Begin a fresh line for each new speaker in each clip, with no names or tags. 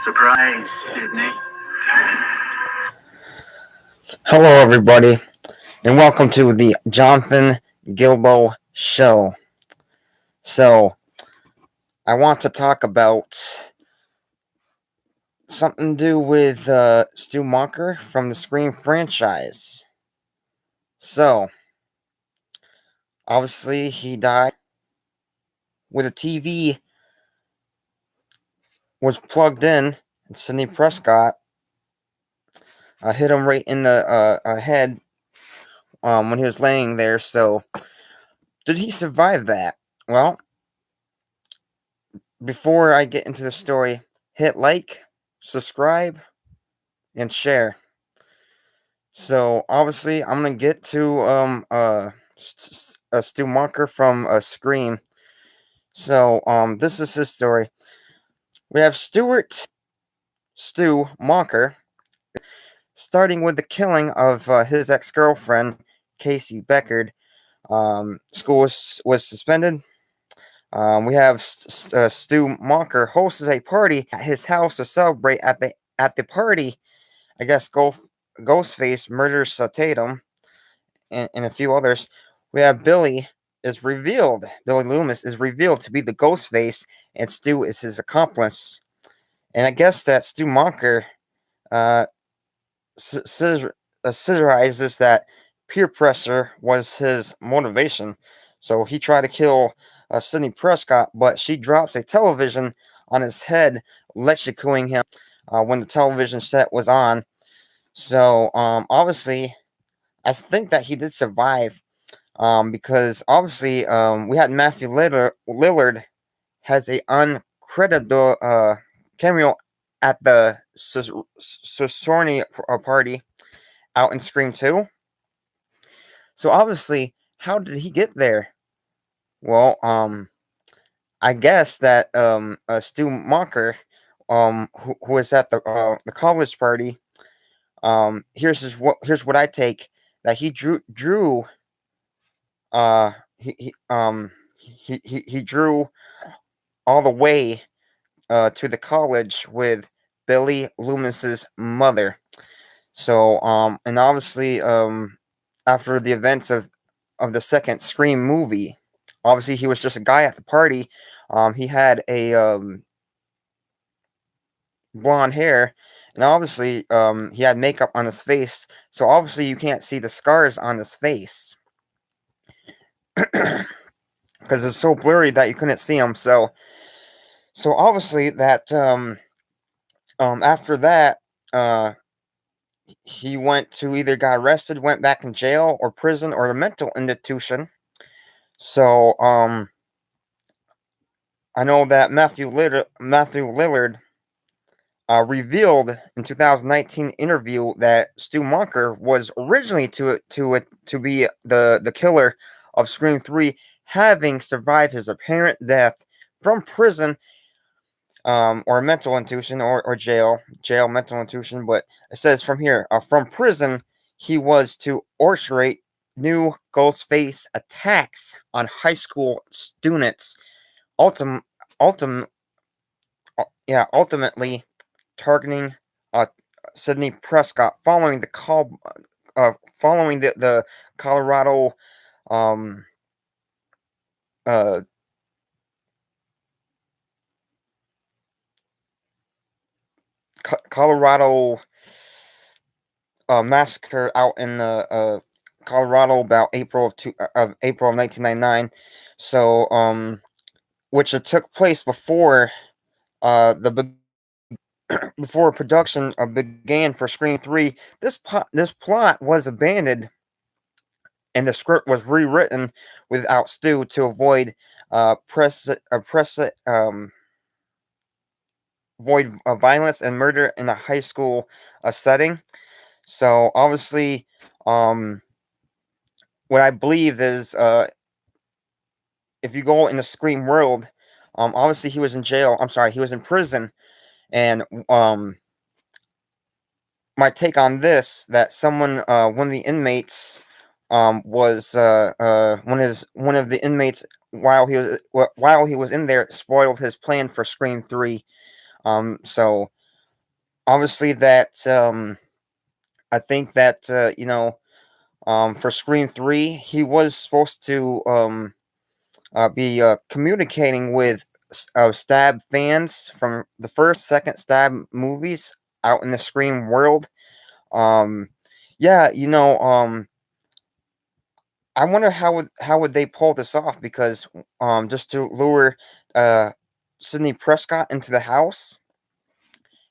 Surprise, Sydney.
Hello, everybody, and welcome to the Jonathan Gilbo Show. So, I want to talk about something to do with Stu Macher from the Scream franchise. So, obviously, he died with a TV was plugged in, and Sidney Prescott hit him right in the head when he was laying there. So, did he survive that? Well, before I get into the story, hit like, subscribe, and share. So obviously, I'm gonna get to Stu Macher from Scream. So this is his story. We have Stu Macher, starting with the killing of his ex-girlfriend Casey Beckard. School was suspended. We have Stu Macher hosts a party at his house to celebrate. At the party, I guess Ghostface murders Tatum and a few others. We have Billy Loomis is revealed to be the Ghostface, and Stu is his accomplice. And I guess that Stu Macher uh, scissorizes that peer pressure was his motivation. So he tried to kill Sidney Prescott, but she drops a television on his head, electrocuting him when the television set was on. So obviously, I think that he did survive. Because obviously, we had Matthew Lillard has a uncredited cameo at the Sorny party out in Scream 2. So obviously, how did he get there? Well, I guess that Stu Macher, who was at the college party, here's what I take, that he drew uh he drew all the way to the college with Billy Loomis's mother. So and obviously after the events of the second Scream movie, obviously he was just a guy at the party. He had a blonde hair, and obviously he had makeup on his face, so obviously you can't see the scars on his face because it's so blurry that you couldn't see him. So obviously that after that he went to either got arrested, went back in jail or prison or a mental institution. So I know that Matthew Lillard revealed in 2019 interview that Stu Macher was originally to be the killer of Scream 3, having survived his apparent death from prison or mental institution or jail mental institution. But it says from here, from prison, he was to orchestrate new Ghostface attacks on high school students, ultim, ultim, ultimately targeting Sidney Prescott following the Colorado um, uh, Colorado massacre out in Colorado about April of 1999. So which it took place before the before production began for Scream 3. This plot was abandoned, and the script was rewritten without Stu to avoid void violence and murder in a high school setting. So obviously, what I believe is, if you go in the Scream world, obviously he was in jail. I'm sorry, he was in prison, and my take on this, that one of the inmates was one of the inmates, while he was in there, spoiled his plan for Scream 3. So obviously that I think that for Scream 3, he was supposed to be communicating with Stab fans from the first, second Stab movies out in the Scream world. Um, yeah, I wonder how would they pull this off, because just to lure uh Sidney Prescott into the house.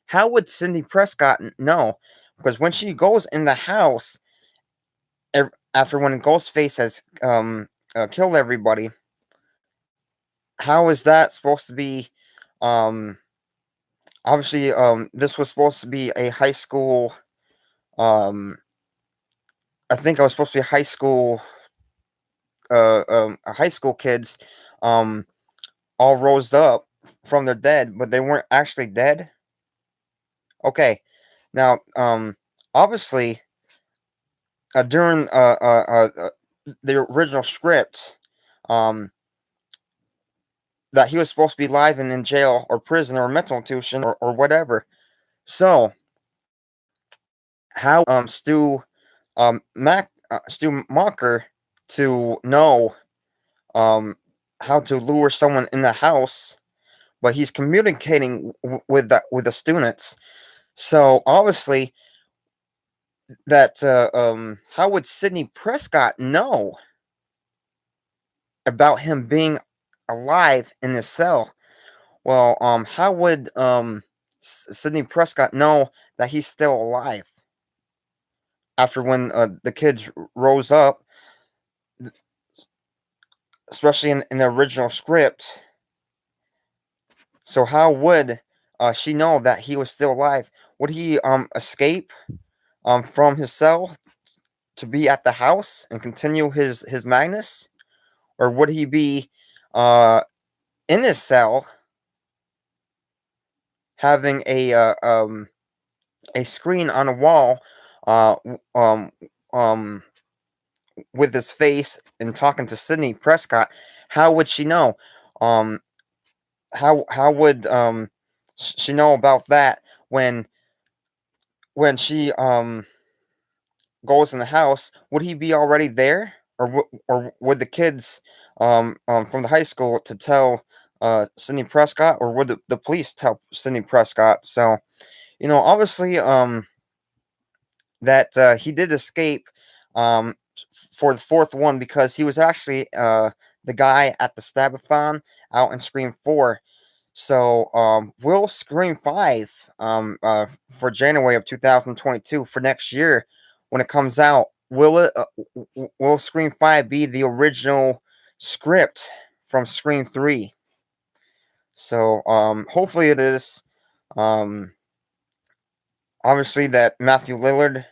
How would Sidney Prescott know? Because when she goes in the house, after when Ghostface has killed everybody, how is that supposed to be? Um, obviously, this was supposed to be a high school. Um, I think I was supposed to be high school kids, um, all rose up from their dead, but they weren't actually dead. Okay, now, obviously, during the original script, um, that he was supposed to be live and in jail or prison or mental institution or whatever. So how Stu Macher to know um how to lure someone in the house, but he's communicating with the students. So obviously that how would Sidney Prescott know about him being alive in the cell? Well, how would Sidney Prescott know that he's still alive after when the kids rose up, especially in the original script? So how would she know that he was still alive? Would he escape from his cell to be at the house and continue his madness, or would he be uh in his cell having a screen on a wall, uh w- um um with his face and talking to Sidney Prescott? How would she know? Um, how would she know about that when she goes in the house? Would he be already there, or or would the kids from the high school to tell Sidney Prescott, or would the police tell Sidney Prescott? So obviously that he did escape um, for the fourth one, because he was actually the guy at the Stabathon out in Scream 4. So will Scream 5 for January of 2022, for next year when it comes out, will Scream 5 be the original script from Scream 3? So hopefully it is. Um, obviously that Matthew Lillard,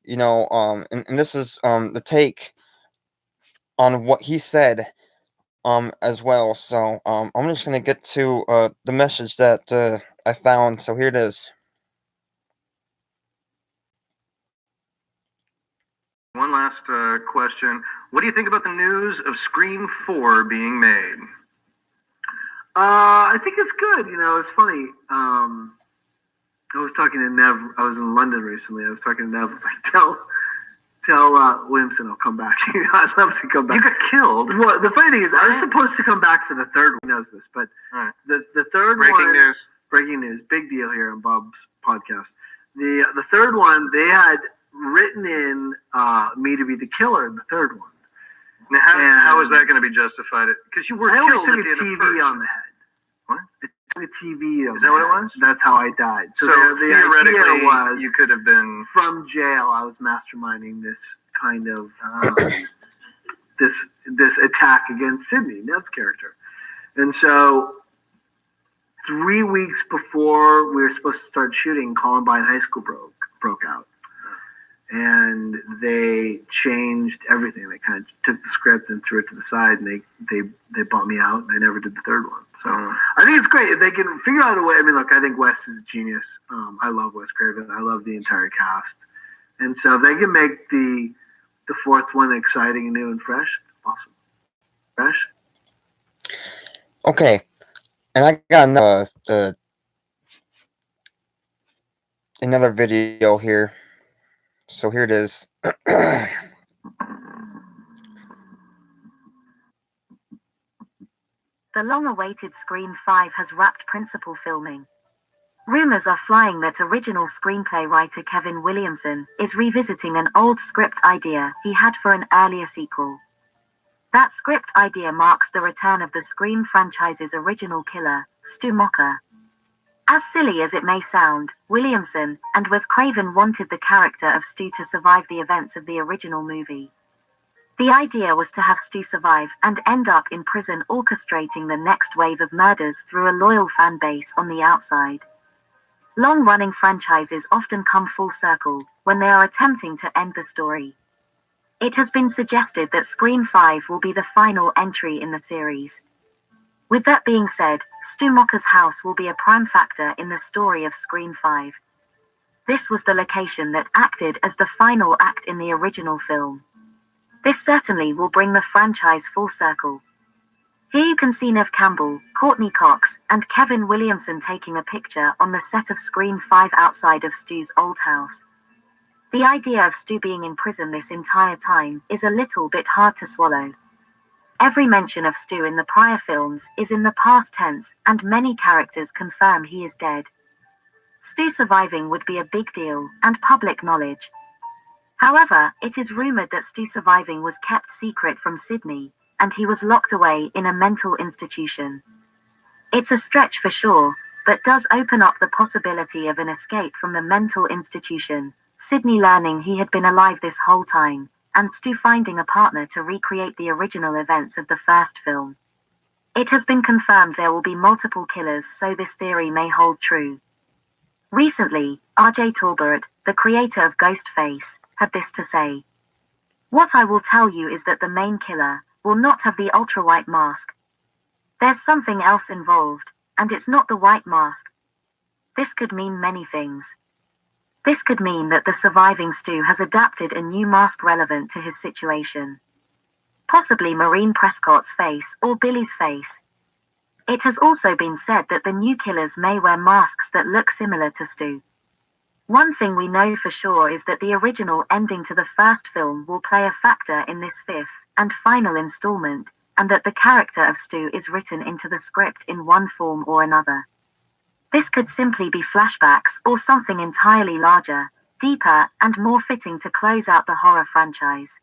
and this is the take on what he said as well. So I'm just gonna get to the message that I found. So here it is.
One last question. What do you think about the news of Scream 4 being made?
I think it's good. It's funny. I was talking to Nev. I was in London recently. I was talking to Nev. I was like, tell Williamson I'll come back. I'd love to come back.
You got killed.
Well, the funny thing is, I was supposed to come back for the third one. He knows this, but the third
Breaking news.
Breaking news. Big deal here on Bob's podcast. The third one, they had written in me to be the killer in the third one.
Now, how is that going to be justified? Because you were
I
killed
only
at
took
the
a
end of
TV
first.
on the head.
What?
I took a TV on
Is that what it was?
That's how I died.
So
the
theoretically,
idea was,
you could have been
from jail. I was masterminding this kind of this attack against Sydney, Nev's character, and so 3 weeks before we were supposed to start shooting, Columbine High School broke out. And they changed everything. They kind of took the script and threw it to the side, and they bought me out, and they never did the third one. So I think it's great if they can figure out a way. I mean, look, I think Wes is a genius. I love Wes Craven. I love the entire cast, and so if they can make the fourth one exciting and new and fresh, awesome. Fresh.
Okay, and I got another another video here. So here it is.
The long-awaited Scream 5 has wrapped principal filming. Rumors are flying that original screenplay writer Kevin Williamson is revisiting an old script idea he had for an earlier sequel. That script idea marks the return of the Scream franchise's original killer, Stu Macher. As silly as it may sound, Williamson and Wes Craven wanted the character of Stu to survive the events of the original movie. The idea was to have Stu survive and end up in prison orchestrating the next wave of murders through a loyal fan base on the outside. Long-running franchises often come full circle when they are attempting to end the story. It has been suggested that Scream 5 will be the final entry in the series. With that being said, Stu Macher's house will be a prime factor in the story of Scream 5. This was the location that acted as the final act in the original film. This certainly will bring the franchise full circle. Here you can see Neve Campbell, Courtney Cox, and Kevin Williamson taking a picture on the set of Scream 5 outside of Stu's old house. The idea of Stu being in prison this entire time is a little bit hard to swallow. Every mention of Stu in the prior films is in the past tense, and many characters confirm he is dead. Stu surviving would be a big deal, and public knowledge. However, it is rumored that Stu surviving was kept secret from Sydney, and he was locked away in a mental institution. It's a stretch for sure, but does open up the possibility of an escape from the mental institution, Sydney learning he had been alive this whole time, and Stu finding a partner to recreate the original events of the first film. It has been confirmed there will be multiple killers, so this theory may hold true. Recently, R.J. Talbot, the creator of Ghostface, had this to say. "What I will tell you is that the main killer will not have the ultra-white mask. There's something else involved, and it's not the white mask. This could mean many things. This could mean that the surviving Stu has adapted a new mask relevant to his situation. Possibly Maureen Prescott's face or Billy's face. It has also been said that the new killers may wear masks that look similar to Stu. One thing we know for sure is that the original ending to the first film will play a factor in this fifth and final installment, and that the character of Stu is written into the script in one form or another. This could simply be flashbacks or something entirely larger, deeper, and more fitting to close out the horror franchise.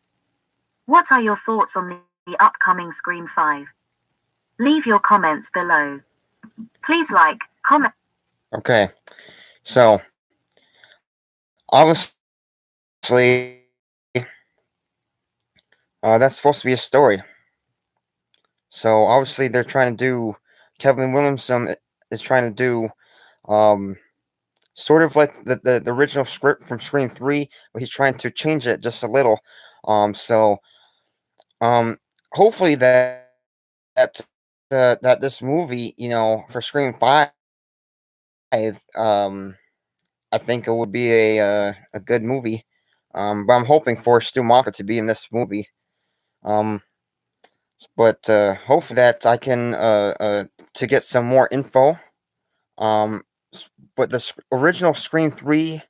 What are your thoughts on the upcoming Scream 5? Leave your comments below. Please like, comment.
Okay, so obviously, that's supposed to be a story. So obviously, they're trying to do. Kevin Williamson is trying to do, sort of like the original script from Scream 3, but he's trying to change it just a little. So hopefully that this movie, for Scream 5, I think it would be a good movie. But I'm hoping for Stu Macher to be in this movie. But hopefully that I can to get some more info. But the original Scream 3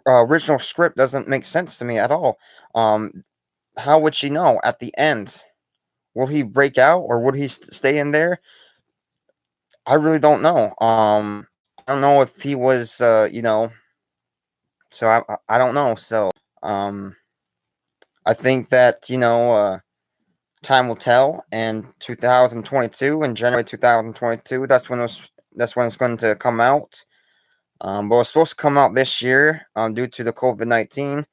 original script doesn't make sense to me at all. How would she know at the end? Will he break out or would he stay in there? I really don't know. I don't know if he was, so I don't know. So, I think that, time will tell. And 2022, in January 2022, that's when it's going to come out. But it's supposed to come out this year, due to the COVID-19.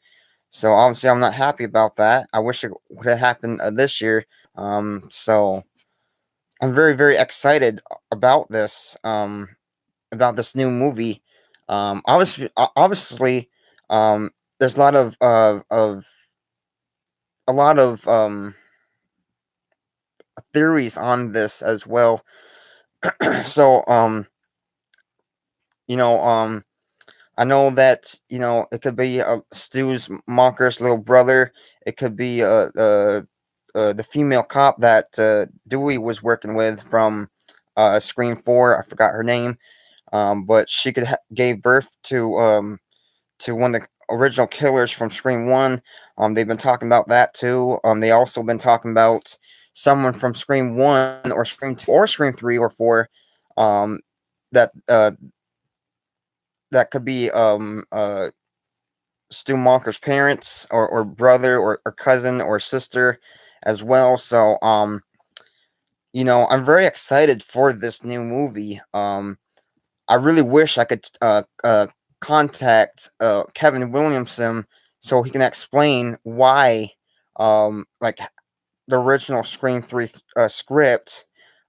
So obviously, I'm not happy about that. I wish it would have happened this year. So I'm very, very excited about this. About this new movie. Obviously, there's a lot of theories on this as well. So you know, I know that it could be Stu's Macher's little brother. It could be the female cop that Dewey was working with from Scream 4. I forgot her name. but she gave birth to one of the original killers from Scream One. They've been talking about that too. They also been talking about someone from Scream One or Scream Two or Scream Three or Four. That that could be Stu Macher's parents or brother or cousin or sister as well. So I'm very excited for this new movie. I really wish I could contact Kevin Williamson so he can explain why like the original Scream 3 script,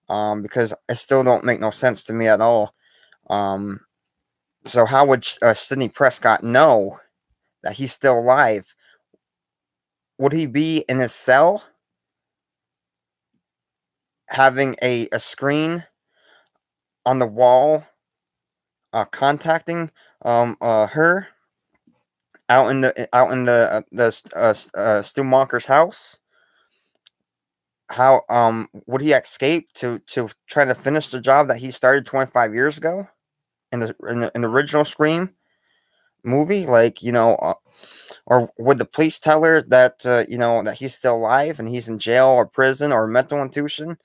because it still don't make no sense to me at all. Um, so how would Sidney Prescott know that he's still alive? Would he be in his cell having a screen on the wall contacting her out in the Stu Macher's house? How would he escape to try to finish the job that he started 25 years ago in the original Scream movie? Like, or would the police tell her that that he's still alive and he's in jail or prison or mental institution,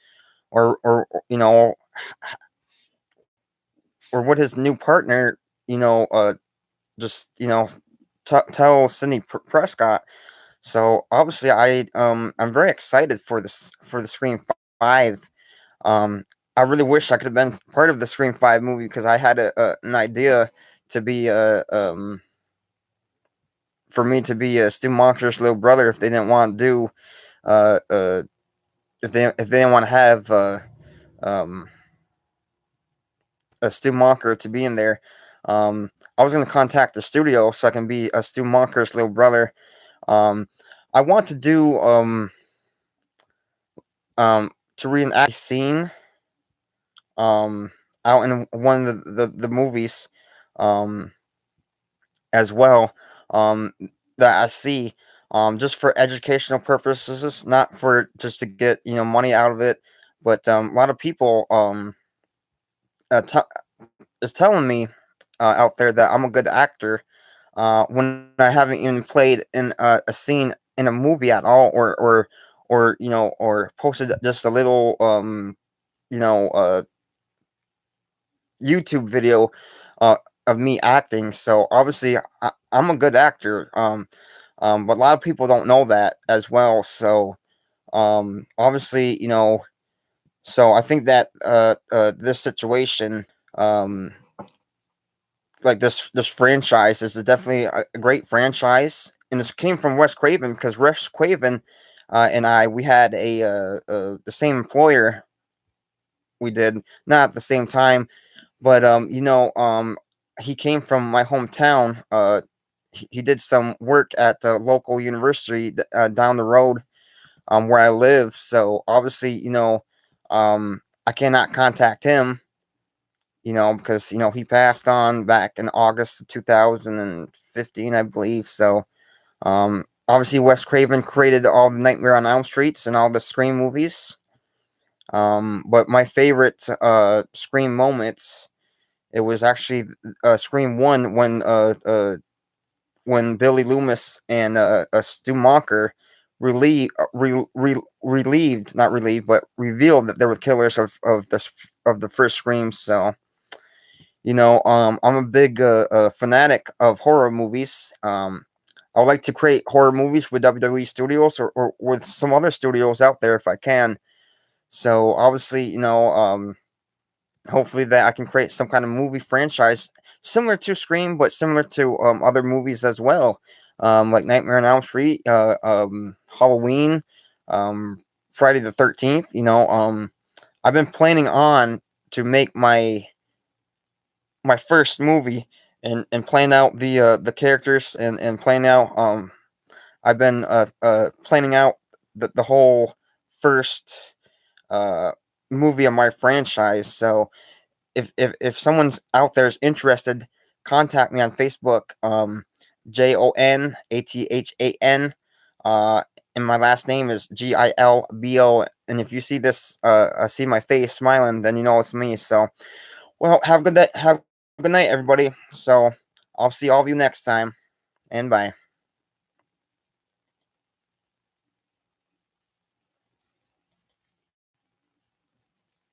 or would his new partner just tell Sidney Prescott? So obviously, I'm very excited for the Scream 5. I really wish I could have been part of the Scream 5 movie because I had an idea to be for me to be Stu Macher's little brother if they didn't want to do uh, uh if they didn't want to have um a Stu Macher to be in there. I was gonna contact the studio so I can be a Stu Macher's little brother. Um, I want to do to reenact a scene out in one of the movies um as well that I see just for educational purposes, not for just to get money out of it, but a lot of people t- is telling me out there that I'm a good actor when I haven't even played in a scene in a movie at all, or posted just a little you know uh YouTube video uh of me acting. So obviously I'm a good actor. But a lot of people don't know that as well. So obviously, so I think that this situation, um like this franchise is definitely a great franchise, and this came from Wes Craven because Wes Craven and we had the same employer. We did not at the same time, but he came from my hometown. He did some work at the local university down the road where I live. So obviously, I cannot contact him, because he passed on back in August of 2015, I believe. So obviously, Wes Craven created all the Nightmare on Elm Streets and all the Scream movies. But my favorite Scream moments, it was actually Scream One when Billy Loomis and Stu Macher relieved, not relieved, but revealed that they were killers of the first Scream. So I'm a big fanatic of horror movies. I would like to create horror movies with WWE Studios or with some other studios out there if I can. So obviously, hopefully that I can create some kind of movie franchise similar to Scream, but similar to other movies as well, like Nightmare on Elm Street, Halloween, Friday the 13th. I've been planning on to make my first movie and plan out the characters and plan out I've been planning out the whole first uh movie of my franchise. So if someone's out there is interested, contact me on Facebook, JONATHAN, and my last name is GILBO. And if you see this see my face smiling, then you know it's me. So well, have a good day. Have Good night, everybody. So I'll see all of you next time, and bye.